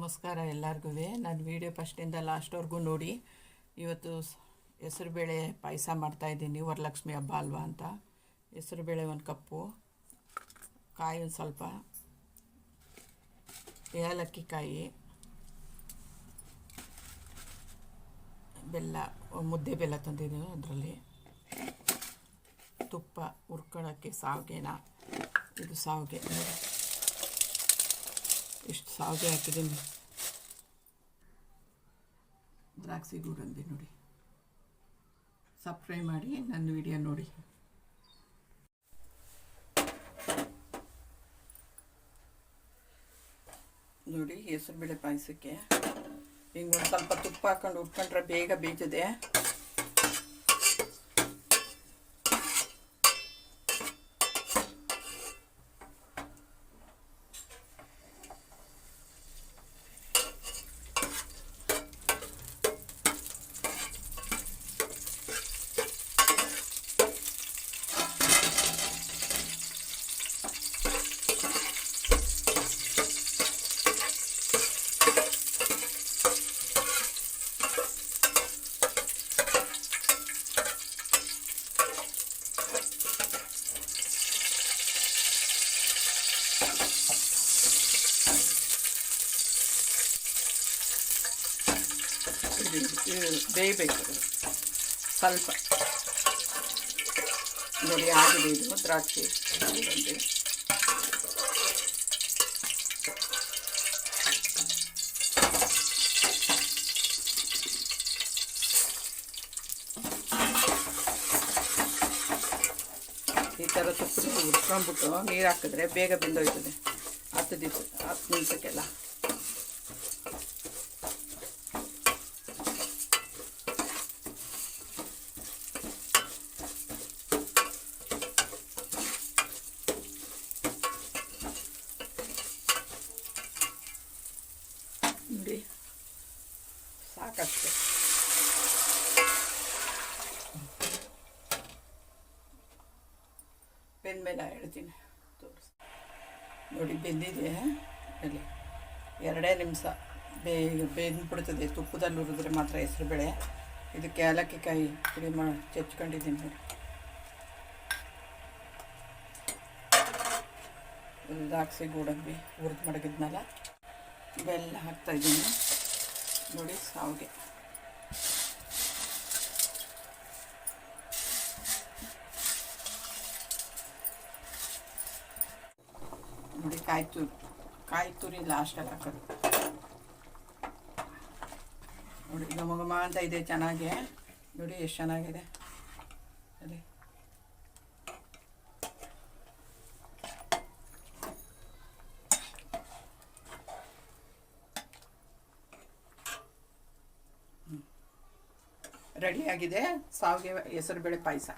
ನಮಸ್ಕಾರ ಎಲ್ಲರಿಗೂ. ನನ್ನ ವಿಡಿಯೋ ಫಸ್ಟಿಂದ ಲಾಸ್ಟ್ವರೆಗೂ ನೋಡಿ. ಇವತ್ತು ಹೆಸರುಬೇಳೆ ಪಾಯಸ ಮಾಡ್ತಾಯಿದ್ದೀನಿ, ವರಲಕ್ಷ್ಮಿ ಹಬ್ಬ ಅಲ್ವಾ ಅಂತ. ಹೆಸರುಬೇಳೆ 1 ಕಪ್ಪು, ಕಾಯಿ ಒಂದು ಸ್ವಲ್ಪ, ಏಲಕ್ಕಿ ಕಾಯಿ, ಬೆಲ್ಲ, ಮುದ್ದೆ ಬೆಲ್ಲ ತಂದಿದ್ದೀನಿ. ಅದರಲ್ಲಿ ತುಪ್ಪ, ಹುರ್ಕೊಳ್ಳೋಕ್ಕೆ ಸಾವಿಗೆನ, ಇದು ಸಾವಿಗೆ, ಇಷ್ಟು ಸಾವಿಗೆ ಹಾಕಿದ್ದೀನಿ. ದ್ರಾಕ್ಷಿ ಗೋಡಂಬಿ ನೋಡಿ. ಸಬ್ಸ್ಕ್ರೈಬ್ ಮಾಡಿ ನನ್ನ ವಿಡಿಯೋ ನೋಡಿ. ನೋಡಿ, ಹೆಸರುಬೇಳೆ ಪಾಯಸಕ್ಕೆ ಹಿಂಗೆ ಒಂದು ಸ್ವಲ್ಪ ತುಪ್ಪ ಹಾಕೊಂಡು ಉಟ್ಕೊಂಡ್ರೆ ಬೇಗ ಬೇಯ್ತದೆ. ಬೇಯಬೇಕು ಸ್ವಲ್ಪ. ನೋಡಿ, ಆಗಿದೆ ಇದು ದ್ರಾಕ್ಷಿ ಗೋಡಂಬಿ. ಈ ಥರ ತುಪ್ಪದ ಹುರ್ಕೊಂಡ್ಬಿಟ್ಟು ನೀರು ಹಾಕಿದ್ರೆ ಬೇಗ ಬೆಂದೋಯ್ತದೆ. 10 ನಿಮಿಷಕ್ಕೆಲ್ಲ. ನೋಡಿ, ಸಾಕಷ್ಟು. ಬೆಂದ್ಮೇಲೆ ಹೇಳ್ತೀನಿ, ತೋರಿಸಿ. ನೋಡಿ, ಬೆಂದಿದೆ. ಅಲ್ಲಿ 2 ನಿಮಿಷ ಬೆಂದ್ಬಿಡ್ತದೆ. ತುಪ್ಪದಲ್ಲಿ ಹುರಿದ್ರೆ ಮಾತ್ರ ಹೆಸರುಬೇಳೆ. ಇದಕ್ಕೆ ಏಲಕ್ಕಿ ಕಾಯಿ ಪುಡಿ ಚೆಚ್ಕೊಂಡಿದ್ದೀನಿ ನೋಡಿ. ದ್ರಾಕ್ಷಿ ಗೋಡಂಬಿ ಹುರಿದು ಮಡಗಿದ್ನಲ್ಲ, ಬೆಲ್ಲ ಹಾಕ್ತಾಯಿದ್ದೀನಿ ನೋಡಿ. ಸಾವಿಗೆ ನೋಡಿ. ಕಾಯಿ ತುರಿ ಲಾಸ್ಟಲ್ಲಿ ಹಾಕೋದು ನೋಡಿ. ಘಮ ಅಂತ ಇದೆ, ಚೆನ್ನಾಗಿ. ನೋಡಿ ಎಷ್ಟು ಚೆನ್ನಾಗಿದೆ ಅದೇ. ರೆಡಿಯಾಗಿದೆ ಸಾವಿಗೆ ಹೆಸರುಬೇಳೆ ಪಾಯಸ.